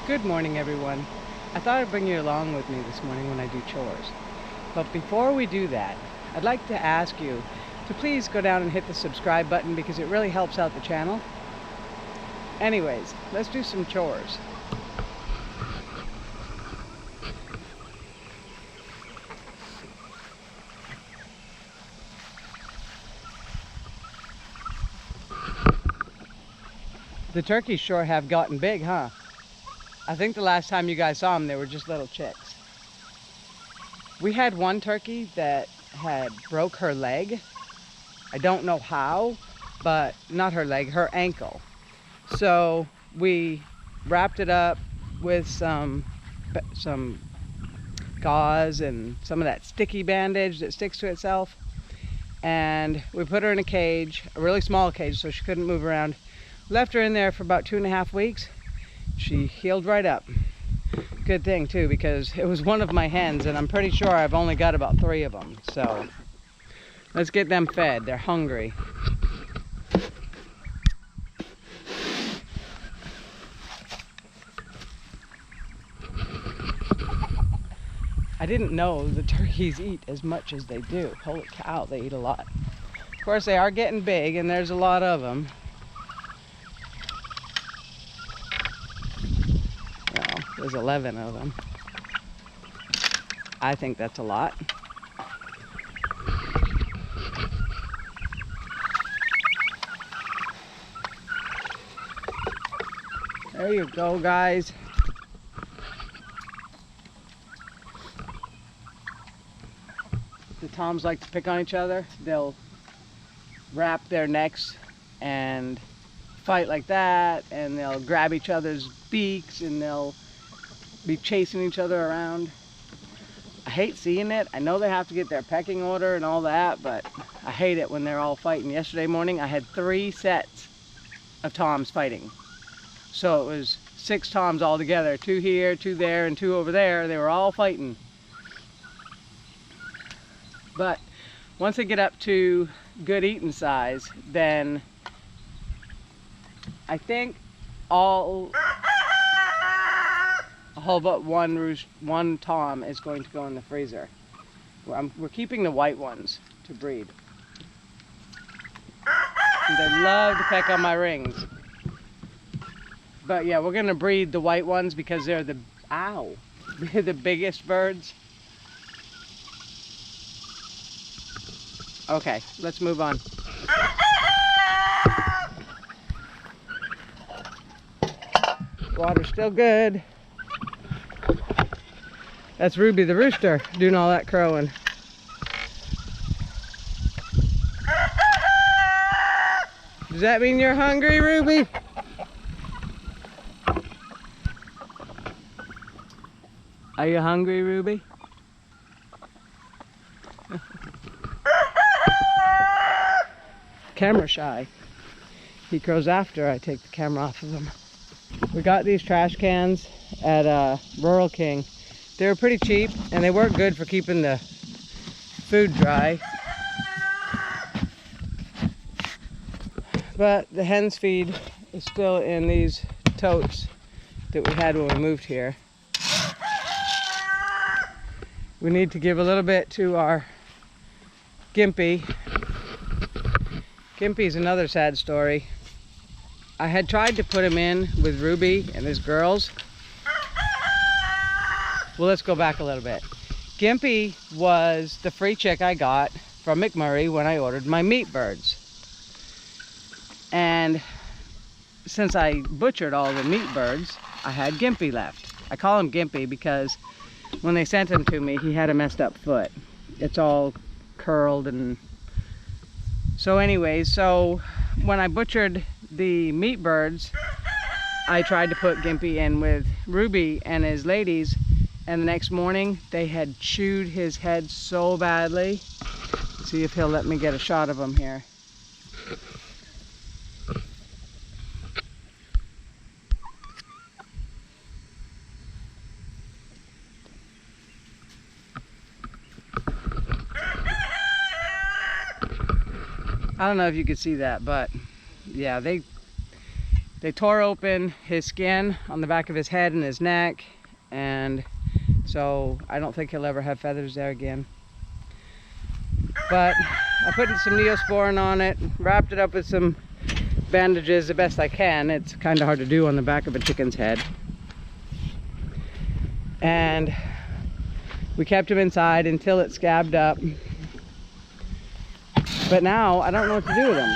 Good morning, everyone. I thought I'd bring you along with me this morning when I do chores. But before we do that, I'd like to ask you to please go down and hit the subscribe button because it really helps out the channel. Anyways, let's do some chores. The turkeys sure have gotten big, huh? I think the last time you guys saw them, they were just little chicks. We had one turkey that had broke her leg. I don't know how, but not her leg, her ankle. So we wrapped it up with some gauze and some of that sticky bandage that sticks to itself. And we put her in a cage, a really small cage, so she couldn't move around. Left her in there for about 2.5 weeks. She healed right up. Good thing too, because it was one of my hens and I'm pretty sure I've only got about 3 of them. So let's get them fed. They're hungry. I didn't know the turkeys eat as much as they do. Holy cow, they eat a lot. Of course, they are getting big and there's a lot of them. There's 11 of them. I think that's a lot. There you go, guys. The toms like to pick on each other. They'll wrap their necks and fight like that, and they'll grab each other's beaks and they'll be chasing each other around. I hate seeing it. I know they have to get their pecking order and all that, but I hate it when they're all fighting. Yesterday morning I had 3 sets of toms fighting. So it was 6 toms all together, 2 here, 2 there, and 2 over there. They were all fighting. But once they get up to good eating size, then I think all but one tom is going to go in the freezer. We're keeping the white ones to breed. And they love to peck on my rings. But yeah, we're gonna breed the white ones because they're they're the biggest birds. Okay, let's move on. Water's still good. That's Ruby the rooster doing all that crowing. Does that mean you're hungry, Ruby? Are you hungry, Ruby? Camera shy. He crows after I take the camera off of him. We got these trash cans at Rural King. They were pretty cheap and they work good for keeping the food dry. But the hen's feed is still in these totes that we had when we moved here. We need to give a little bit to our Gimpy. Gimpy's another sad story. I had tried to put him in with Ruby and his girls. Well, let's go back a little bit. Gimpy was the free chick I got from McMurray when I ordered my meat birds. And since I butchered all the meat birds, I had Gimpy left. I call him Gimpy because when they sent him to me, he had a messed up foot. It's all curled and... So anyways, so when I butchered the meat birds, I tried to put Gimpy in with Ruby and his ladies, and the next morning they had chewed his head so badly. Let's see if he'll let me get a shot of him here. I don't know if you could see that, but yeah, They tore open his skin on the back of his head and his neck, and so I don't think he'll ever have feathers there again. But I put some Neosporin on it, wrapped it up with some bandages the best I can. It's kind of hard to do on the back of a chicken's head. And we kept him inside until it scabbed up. But now I don't know what to do with him.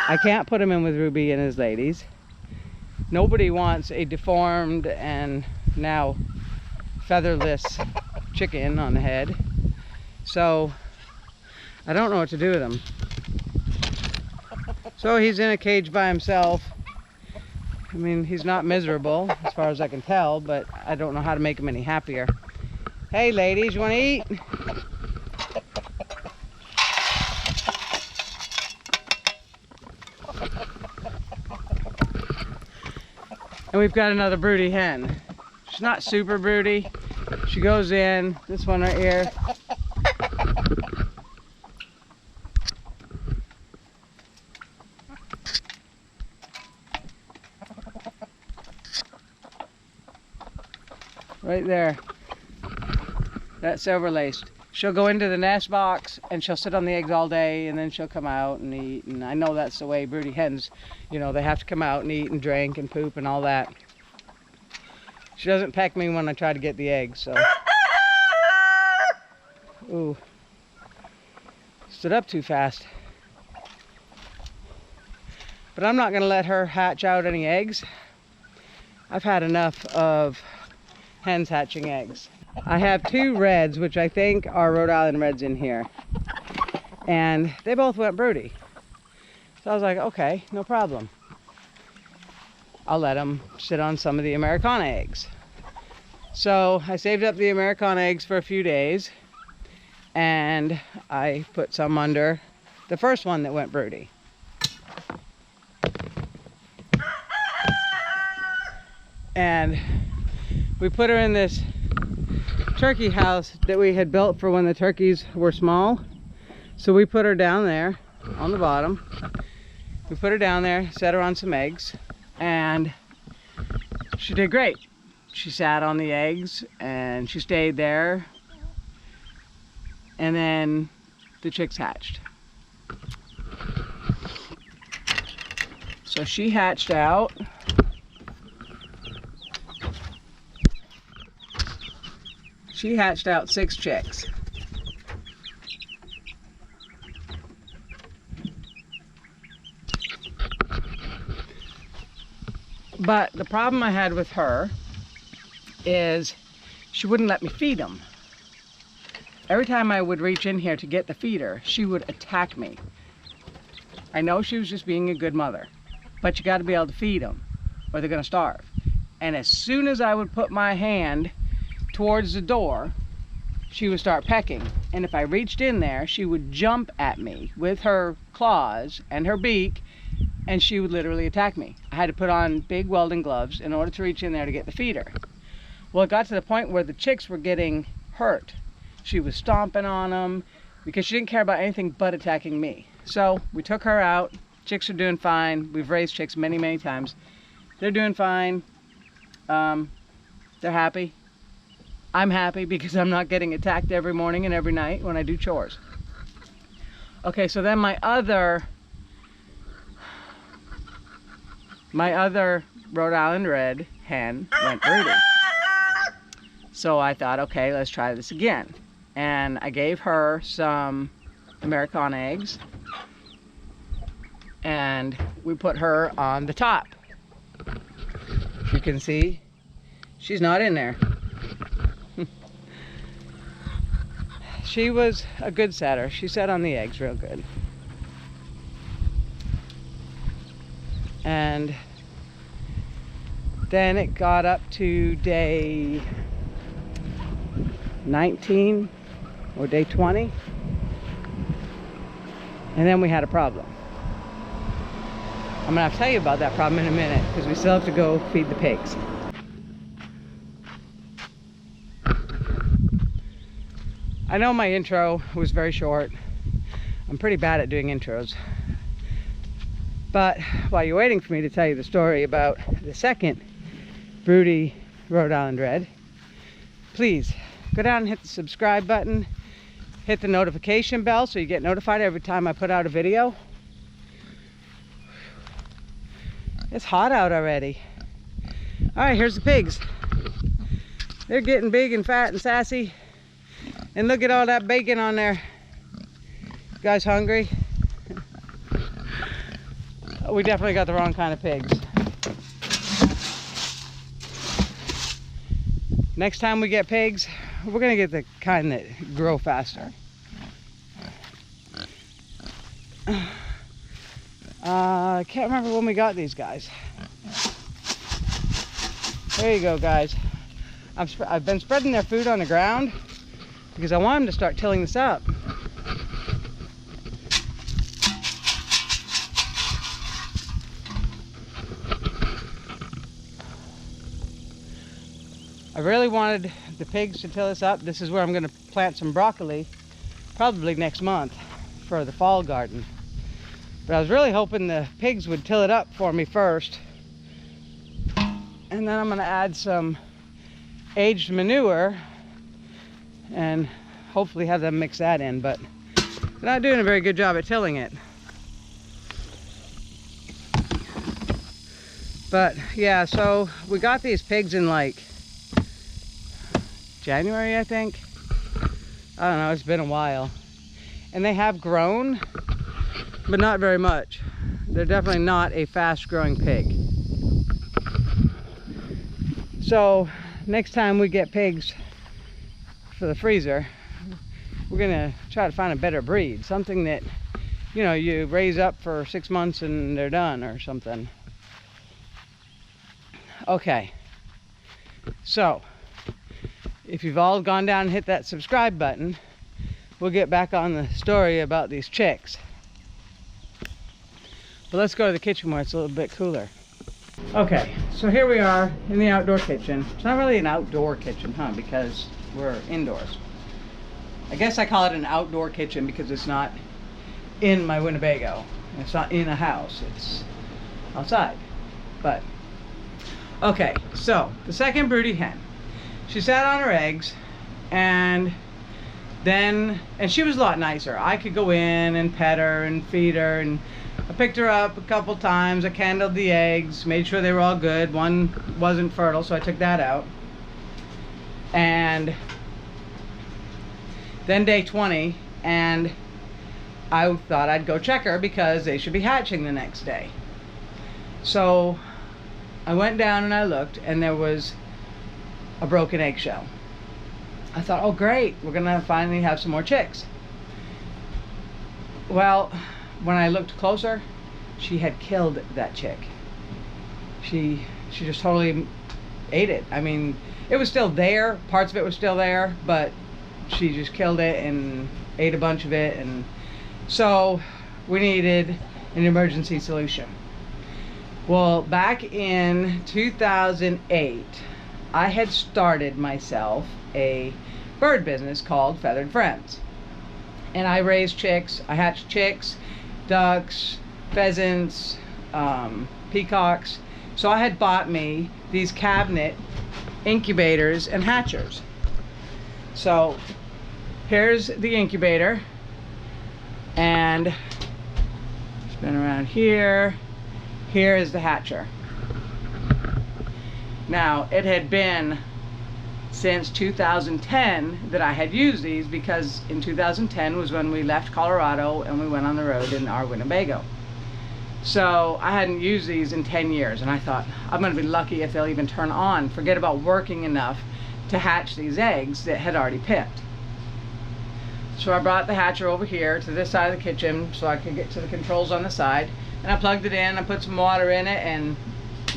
I can't put him in with Ruby and his ladies. Nobody wants a deformed and now featherless chicken on the head. So I don't know what to do with him. So he's in a cage by himself. I mean, he's not miserable as far as I can tell, but I don't know how to make him any happier. Hey ladies, you want to eat? And we've got another broody hen. She's not super broody. She goes in, this one right here. Right there. That's silver-laced. She'll go into the nest box and she'll sit on the eggs all day, and then she'll come out and eat. And I know that's the way broody hens, you know, they have to come out and eat and drink and poop and all that. She doesn't peck me when I try to get the eggs, so. Ooh. Stood up too fast. But I'm not gonna let her hatch out any eggs. I've had enough of hens hatching eggs. I have two reds, which I think are Rhode Island Reds in here. And they both went broody. So I was like, okay, no problem. I'll let them sit on some of the Americana eggs. So I saved up the Americana eggs for a few days, and I put some under the first one that went broody. And we put her in this turkey house that we had built for when the turkeys were small. So we put her down there on the bottom. We put her down there, set her on some eggs, and she did great. She sat on the eggs and she stayed there, and then the chicks hatched. So she hatched out. She hatched out 6 chicks. But the problem I had with her is she wouldn't let me feed them. Every time I would reach in here to get the feeder, she would attack me. I know she was just being a good mother, but you got to be able to feed them or they're going to starve. And as soon as I would put my hand towards the door, she would start pecking. And if I reached in there, she would jump at me with her claws and her beak, and she would literally attack me. I had to put on big welding gloves in order to reach in there to get the feeder. Well, it got to the point where the chicks were getting hurt. She was stomping on them because she didn't care about anything but attacking me. So we took her out. Chicks are doing fine. We've raised chicks many, many times. They're doing fine. They're happy. I'm happy because I'm not getting attacked every morning and every night when I do chores. Okay, so then my other Rhode Island Red hen went broody. So I thought, okay, let's try this again. And I gave her some Americana eggs, and we put her on the top. You can see she's not in there. She was a good setter. She sat on the eggs real good. And then it got up to day 19 or day 20. And then we had a problem. I'm gonna have to tell you about that problem in a minute because we still have to go feed the pigs. I know my intro was very short. I'm pretty bad at doing intros. But while you're waiting for me to tell you the story about the second broody Rhode Island Red, please go down and hit the subscribe button, hit the notification bell so you get notified every time I put out a video. It's hot out already. All right, here's the pigs. They're getting big and fat and sassy. And look at all that bacon on there. You guys hungry? We definitely got the wrong kind of pigs. Next time we get pigs, we're gonna get the kind that grow faster. I can't remember when we got these guys. There you go, guys. I've been spreading their food on the ground because I want them to start tilling this up. I really wanted the pigs to till this up. This is where I'm going to plant some broccoli, probably next month for the fall garden. But I was really hoping the pigs would till it up for me first. And then I'm going to add some aged manure and hopefully have them mix that in. But they're not doing a very good job at tilling it. But yeah, so we got these pigs in like January, I think. I don't know, it's been a while. And they have grown, but not very much. They're definitely not a fast-growing pig. So next time we get pigs for the freezer, we're gonna try to find a better breed. Something that, you know, you raise up for 6 months and they're done or something. Okay, so if you've all gone down and hit that subscribe button, we'll get back on the story about these chicks. But let's go to the kitchen where it's a little bit cooler. Okay, so here we are in the outdoor kitchen. It's not really an outdoor kitchen, huh? Because we're indoors. I guess I call it an outdoor kitchen because it's not in my Winnebago. It's not in a house, it's outside. But, okay, so the second broody hen. She sat on her eggs, and she was a lot nicer. I could go in and pet her and feed her, and I picked her up a couple times. I candled the eggs, made sure they were all good. One wasn't fertile, so I took that out. And then day 20, and I thought I'd go check her because they should be hatching the next day. So I went down and I looked, and there was a broken eggshell. I thought, oh great, we're gonna finally have some more chicks. Well, when I looked closer, she had killed that chick. She just totally ate it. I mean, it was still there, parts of it were still there, but she just killed it and ate a bunch of it. And so we needed an emergency solution. Well, back in 2008, I had started myself a bird business called Feathered Friends. And I raised chicks, I hatched chicks, ducks, pheasants, peacocks. So I had bought me these cabinet incubators and hatchers. So here's the incubator, and spin around here. Here is the hatcher. Now, it had been since 2010 that I had used these, because in 2010 was when we left Colorado and we went on the road in our Winnebago. So I hadn't used these in 10 years, and I thought, I'm going to be lucky if they'll even turn on. Forget about working enough to hatch these eggs that had already picked. So I brought the hatcher over here to this side of the kitchen so I could get to the controls on the side, and I plugged it in, I put some water in it, and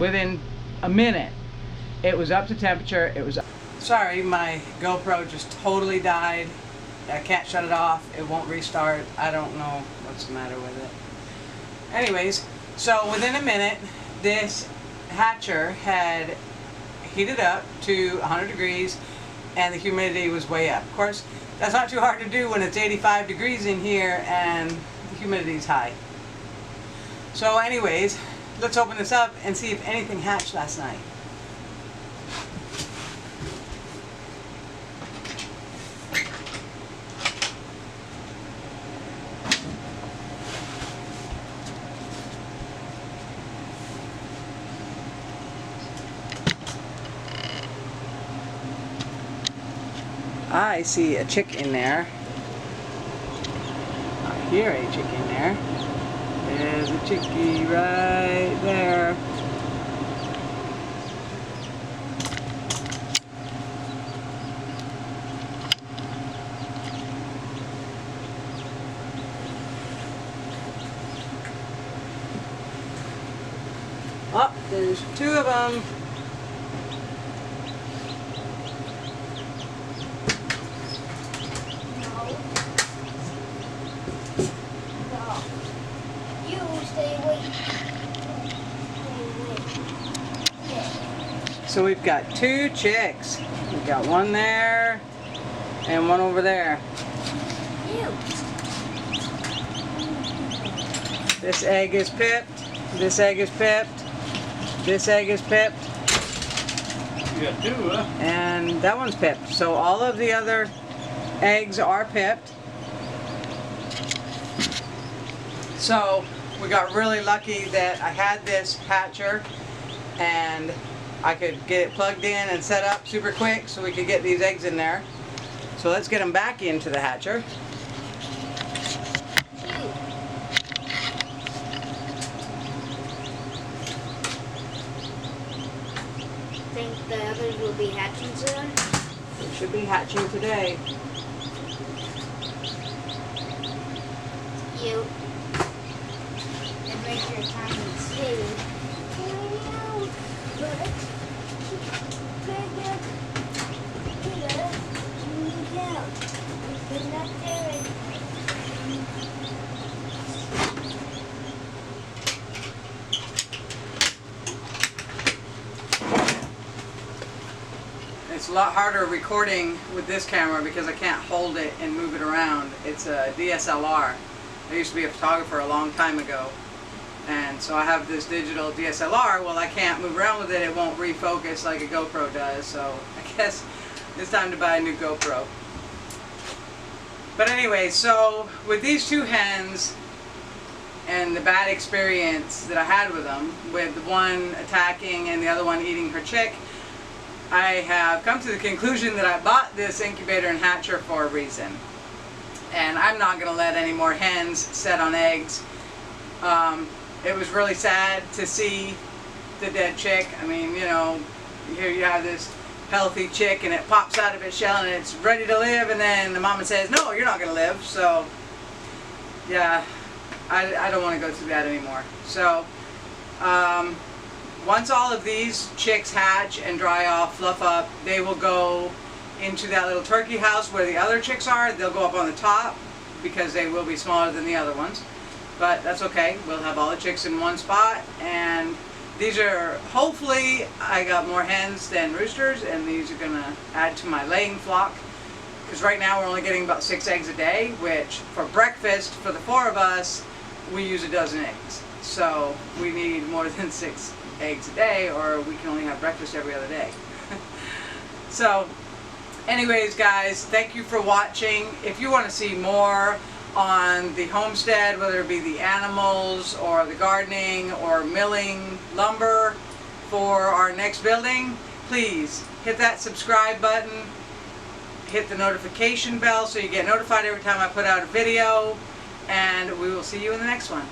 within a minute it was up to temperature. It was up. Sorry, my GoPro just totally died. I can't shut it off. It won't restart. I don't know what's the matter with it. Anyways, so within a minute, this hatcher had heated up to 100 degrees and the humidity was way up. Of course, that's not too hard to do when it's 85 degrees in here and the humidity is high. So anyways, let's open this up and see if anything hatched last night. I see a chick in there. I hear a chick in there. There's a chickie right there. Oh, there's two of them. So we've got two chicks. We've got one there and one over there. Ew. This egg is pipped. This egg is pipped. This egg is pipped. You got two, huh? And that one's pipped. So all of the other eggs are pipped. So we got really lucky that I had this hatcher and I could get it plugged in and set up super quick so we could get these eggs in there. So let's get them back into the hatcher. Think the others will be hatching soon? They should be hatching today. Cute. And make your tiny seed. It's a lot harder recording with this camera because I can't hold it and move it around. It's a DSLR. I used to be a photographer a long time ago, and so I have this digital DSLR. Well, I can't move around with it. It won't refocus like a GoPro does, so I guess it's time to buy a new GoPro. But anyway, so with these two hens and the bad experience that I had with them, with the one attacking and the other one eating her chick, I have come to the conclusion that I bought this incubator and hatcher for a reason. And I'm not going to let any more hens set on eggs. It was really sad to see the dead chick. I mean, you know, here you have this healthy chick and it pops out of its shell and it's ready to live, and then the mama says, no, you're not going to live. So, yeah, I don't want to go through that anymore. So, once all of these chicks hatch and dry off, fluff up, they will go into that little turkey house where the other chicks are. They'll go up on the top because they will be smaller than the other ones. But that's okay. We'll have all the chicks in one spot. And these are, hopefully, I got more hens than roosters, and these are going to add to my laying flock. Because right now we're only getting about 6 eggs a day, which for breakfast, for the 4 of us, we use a dozen eggs. So we need more than 6 eggs a day, or we can only have breakfast every other day. So anyways, guys, thank you for watching. If you want to see more on the homestead, whether it be the animals or the gardening or milling lumber for our next building, please hit that subscribe button, hit the notification bell so you get notified every time I put out a video, and we will see you in the next one.